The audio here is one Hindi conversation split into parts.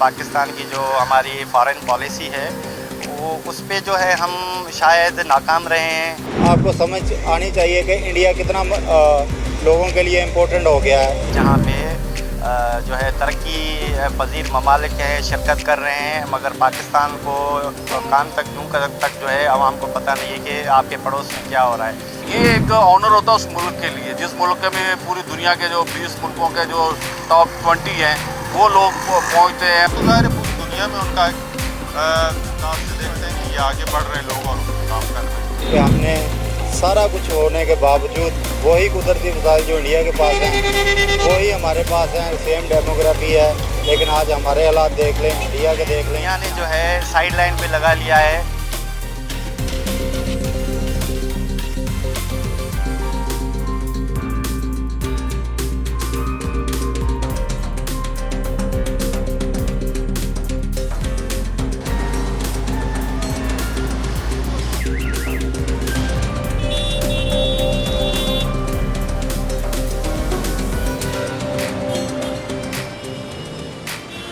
पाकिस्तान की जो हमारी फॉरेन पॉलिसी है वो उस पे जो है हम शायद नाकाम रहे हैं। आपको समझ आनी चाहिए कि इंडिया कितना लोगों के लिए इम्पोर्टेंट हो गया है। जहाँ पे जो है तरक्की पजीर ममालिक है शिरकत कर रहे हैं, मगर पाकिस्तान को कान तक जूं तक जो है आवाम को पता नहीं है कि आपके पड़ोस में क्या हो रहा है। ये एक ऑनर होता है उस मुल्क के लिए, जिस मुल्क में पूरी दुनिया के जो 20 मुल्कों के जो टॉप 20 हैं वो लोग पहुंचते हैं। तो ज़ाहिर पूरी दुनिया में उनका नाम से देखते हैं कि ये आगे बढ़ रहे लोग और काम कर रहे हैं। कि हमने सारा कुछ होने के बावजूद वही कुदरती वसाइल जो इंडिया के पास हैं वही हमारे पास हैं, सेम डेमोग्राफी है, लेकिन आज हमारे हालात देख लें, इंडिया के देख लें। दुनिया ने जो है साइड लाइन पे लगा लिया है।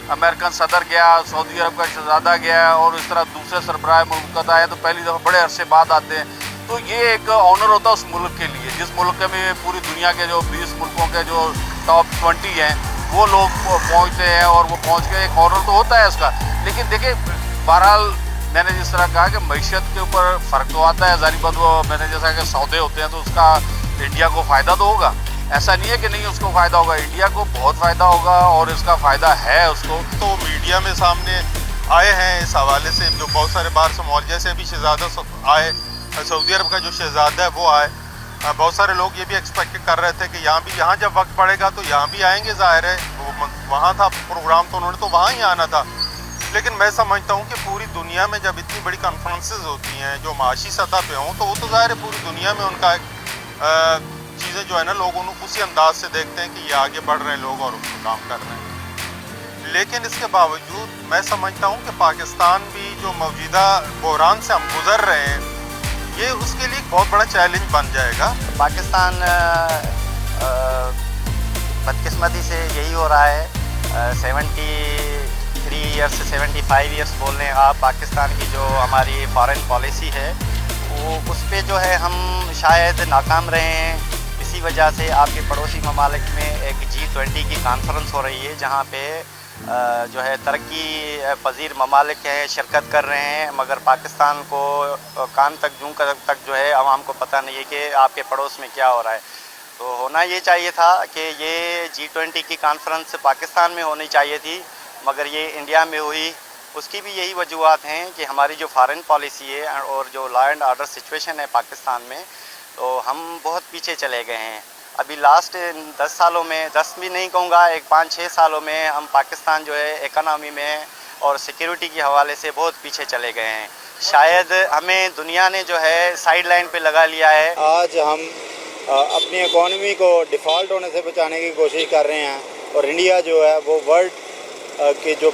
अमेरिकन सदर गया, सऊदी अरब का शहजादा गया और इस तरह दूसरे सरबराह मुल्क आए तो पहली दफ़ा बड़े अरसे बाद आते हैं। तो ये एक ऑनर होता है उस मुल्क के लिए, जिस मुल्क में पूरी दुनिया के जो 20 मुल्कों के जो टॉप 20 हैं वो लोग पहुंचते हैं और वो पहुंच के एक ऑनर तो होता है उसका। लेकिन देखिए बहरहाल मैंने जिस तरह कहा कि मईशत के ऊपर फ़र्क तो आता है, ज़ाहिर बात वो मैंने जैसा कि सौदे होते हैं तो उसका इंडिया को फ़ायदा तो होगा, ऐसा नहीं है कि नहीं उसको फ़ायदा होगा, इंडिया को बहुत फ़ायदा होगा और इसका फ़ायदा है उसको। तो मीडिया में सामने आए हैं इस हवाले से, जो बहुत सारे बाहर से मौल जैसे अभी शहजादा आए, सऊदी अरब का जो शहजादा है वो आए। बहुत सारे लोग ये भी एक्सपेक्ट कर रहे थे कि यहाँ जब वक्त पड़ेगा तो यहाँ भी आएंगे, ज़ाहिर है वहाँ था प्रोग्राम तो उन्होंने तो वहाँ ही आना था। लेकिन मैं समझता हूँ कि पूरी दुनिया में जब इतनी बड़ी कॉन्फ्रेंसेस होती हैं जो माशी सतह पे हों तो वो तो ज़ाहिर है पूरी दुनिया में उनका चीज़ें जो है ना लोग उसी अंदाज से देखते हैं कि ये आगे बढ़ रहे हैं लोग और उसको काम कर रहे हैं। लेकिन इसके बावजूद मैं समझता हूँ कि पाकिस्तान भी जो मौजूदा बहरान से हम गुज़र रहे हैं ये उसके लिए एक बहुत बड़ा चैलेंज बन जाएगा। पाकिस्तान बदकिस्मती से यही हो रहा है। 73 ईयर्स से 75 ईयर्स बोल रहे हैं आप, पाकिस्तान की जो हमारी फॉरेन पॉलिसी है वो उस पे जो है हम शायद नाकाम रहे हैं। इसी वजह से आपके पड़ोसी ममालिक में एक G20 की कॉन्फ्रेंस हो रही है जहाँ पे जो है तरक्की पजीर ममालिक हैं शिरकत कर रहे हैं, मगर पाकिस्तान को कान तक जूं तक जो है आवाम को पता नहीं है कि आपके पड़ोस में क्या हो रहा है। तो होना ये चाहिए था कि ये G20 की कॉन्फ्रेंस पाकिस्तान में होनी चाहिए थी, मगर ये इंडिया में हुई। उसकी भी यही वजूहत हैं कि हमारी जो फॉरेन पॉलिसी है और जो लॉ एंड ऑर्डर सिचुएशन है पाकिस्तान में, तो हम बहुत पीछे चले गए हैं। अभी लास्ट 10 सालों में, 10 भी नहीं कहूँगा, एक 5-6 सालों में हम पाकिस्तान जो है इकनॉमी में और सिक्योरिटी के हवाले से बहुत पीछे चले गए हैं। शायद हमें दुनिया ने जो है साइड लाइन पर लगा लिया है। आज हम अपनी इकॉनमी को डिफ़ॉल्ट होने से बचाने की कोशिश कर रहे हैं और इंडिया जो है वो वर्ल्ड की जो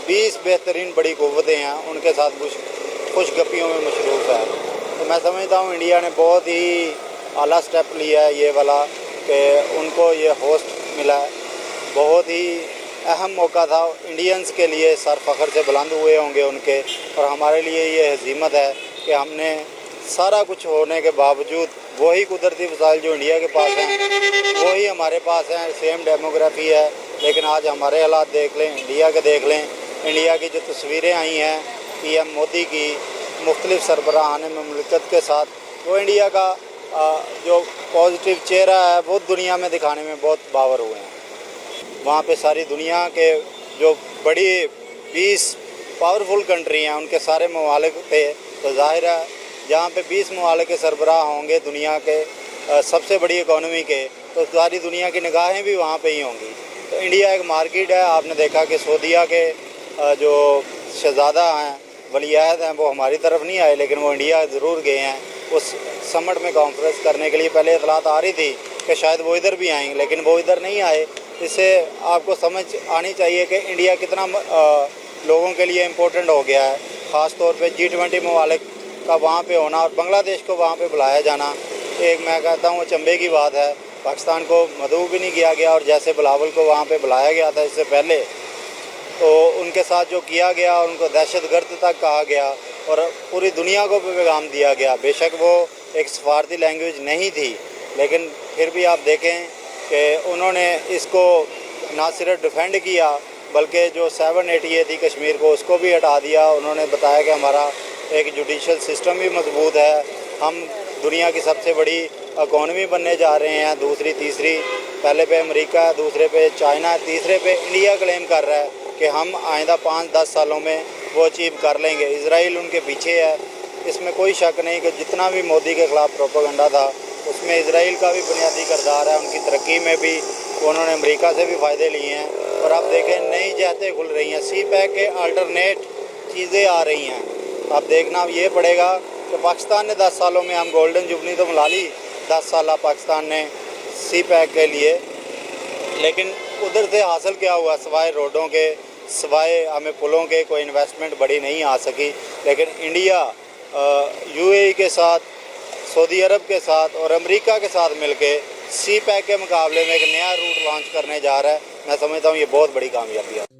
20 बेहतरीन बड़ी क़ुव्वतें हैं उनके साथ खुशगपियों में मशरूफ़ है। तो मैं समझता हूँ इंडिया ने बहुत ही आला स्टेप लिया है ये वाला कि उनको ये होस्ट मिला है। बहुत ही अहम मौका था इंडियंस के लिए, सर फ़ख्र से बुलंद हुए होंगे उनके, और हमारे लिए ये हज़ीमत है कि हमने सारा कुछ होने के बावजूद वही कुदरती वसाइल जो इंडिया के पास हैं वही हमारे पास हैं, सेम डेमोग्राफी है, लेकिन आज हमारे हालात देख लें, इंडिया के देख लें। इंडिया की जो तस्वीरें आई हैं PM मोदी की मुख्तलिफ़ सरबराहान ममलिकत के साथ, वो इंडिया का जो पॉजिटिव चेहरा है वो दुनिया में दिखाने में बहुत बावर हुए हैं। वहाँ पे सारी दुनिया के जो बड़ी 20 पावरफुल कंट्री हैं उनके सारे ममालिक थे, तो ज़ाहिर है जहाँ पे 20 ममालिक के सरबराह होंगे दुनिया के सबसे बड़ी इकॉनमी के, तो सारी दुनिया की निगाहें भी वहाँ पे ही होंगी। तो इंडिया एक मार्केट है। आपने देखा कि सऊदीया के जो शहजादा हैं, वलीअहद हैं, वो हमारी तरफ नहीं आए, लेकिन वो इंडिया ज़रूर गए हैं उस समिट में कॉन्फ्रेंस करने के लिए। पहले इतलात आ रही थी कि शायद वो इधर भी आएंगे, लेकिन वो इधर नहीं आए। इससे आपको समझ आनी चाहिए कि इंडिया कितना लोगों के लिए इम्पोर्टेंट हो गया है। ख़ास तौर पे G20 ममालिक का वहाँ पे होना और बांग्लादेश को वहाँ पे बुलाया जाना, एक मैं कहता हूँ चंबे की बात है पाकिस्तान को मदऊ भी नहीं किया गया, और जैसे बिलावल को वहाँ पे बुलाया गया था इससे पहले, तो उनके साथ जो किया गया, उनको दहशतगर्द तक कहा गया और पूरी दुनिया को पैगाम दिया गया। बेशक वो एक सफारती लैंग्वेज नहीं थी, लेकिन फिर भी आप देखें कि उन्होंने इसको ना सिर्फ डिफेंड किया बल्कि जो 780 थी कश्मीर को, उसको भी हटा दिया। उन्होंने बताया कि हमारा एक जुडिशल सिस्टम भी मजबूत है, हम दुनिया की सबसे बड़ी इकॉनमी बनने जा रहे हैं, दूसरी तीसरी, पहले पे अमेरिका है, दूसरे पे चाइना, तीसरे पे इंडिया क्लेम कर रहा है कि हम आइंदा 5-10 सालों में वो अचीव कर लेंगे। इजराइल उनके पीछे है, इसमें कोई शक नहीं कि जितना भी मोदी के ख़िलाफ़ प्रोपेगेंडा था उसमें इजराइल का भी बुनियादी किरदार है। उनकी तरक्की में भी उन्होंने अमेरिका से भी फ़ायदे लिए हैं, और आप देखें नई जहतें खुल रही हैं, सी पैक के अल्टरनेट चीज़ें आ रही हैं। अब देखना ये पड़ेगा कि पाकिस्तान ने 10 सालों में, हम गोल्डन जुबली तो मिला ली 10 साल पाकिस्तान ने सी पैक के लिए, लेकिन उधर से हासिल क्या हुआ? सिवाय रोडों के, सिवाय हमें पुलों के कोई इन्वेस्टमेंट बड़ी नहीं आ सकी। लेकिन इंडिया यूएई के साथ, सऊदी अरब के साथ और अमेरिका के साथ मिलके सी पैक के मुकाबले में एक नया रूट लॉन्च करने जा रहा है। मैं समझता हूँ ये बहुत बड़ी कामयाबी है।